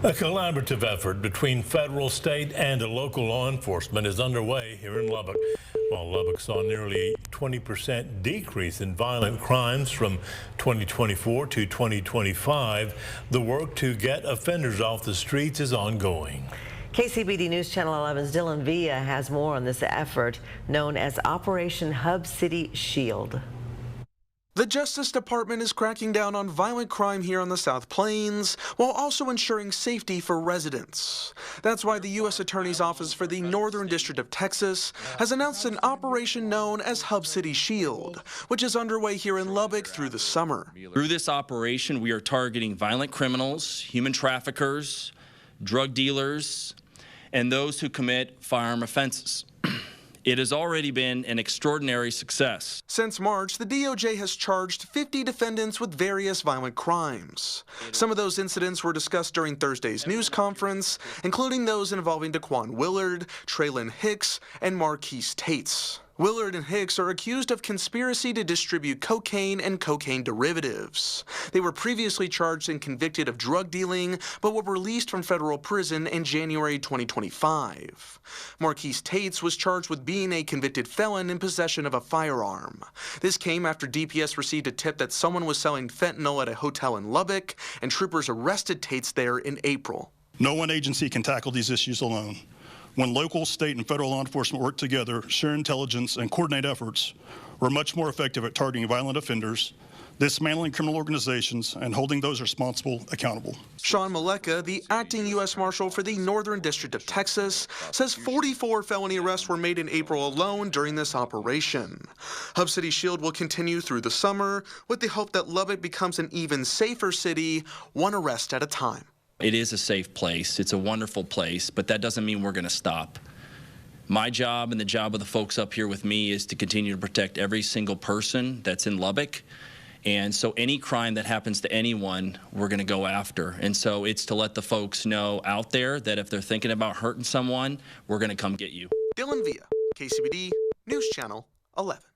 A collaborative effort between federal, state, and local law enforcement is underway here in Lubbock. While Lubbock saw nearly a 20% decrease in violent crimes from 2024 to 2025, the work to get offenders off the streets is ongoing. KCBD News Channel 11's Dylan Villa has more on this effort known as Operation Hub City Shield. The Justice Department is cracking down on violent crime here on the South Plains while also ensuring safety for residents. That's why the U.S. Attorney's Office for the Northern District of Texas has announced an operation known as Hub City Shield, which is underway here in Lubbock through the summer. Through this operation, we are targeting violent criminals, human traffickers, drug dealers, and those who commit firearm offenses. It has already been an extraordinary success. Since March, the DOJ has charged 50 defendants with various violent crimes. Some of those incidents were discussed during Thursday's news conference, including those involving Daquan Willard, Traylon Hicks, and Marquise Tates. Willard and Hicks are accused of conspiracy to distribute cocaine and cocaine derivatives. They were previously charged and convicted of drug dealing, but were released from federal prison in January 2025. Marquise Tates was charged with being a convicted felon in possession of a firearm. This came after DPS received a tip that someone was selling fentanyl at a hotel in Lubbock, and troopers arrested Tates there in April. No one agency can tackle these issues alone. When local, state, and federal law enforcement work together, share intelligence, and coordinate efforts, we're much more effective at targeting violent offenders, dismantling criminal organizations, and holding those responsible accountable. Sean Maleka, the acting U.S. Marshal for the Northern District of Texas, says 44 felony arrests were made in April alone during this operation. Hub City Shield will continue through the summer with the hope that Lubbock becomes an even safer city, one arrest at a time. It is a safe place. It's a wonderful place, but that doesn't mean we're going to stop. My job and the job of the folks up here with me is to continue to protect every single person that's in Lubbock. And so any crime that happens to anyone, we're going to go after. And so it's to let the folks know out there that if they're thinking about hurting someone, we're going to come get you. Dylan Villa, KCBD News Channel 11.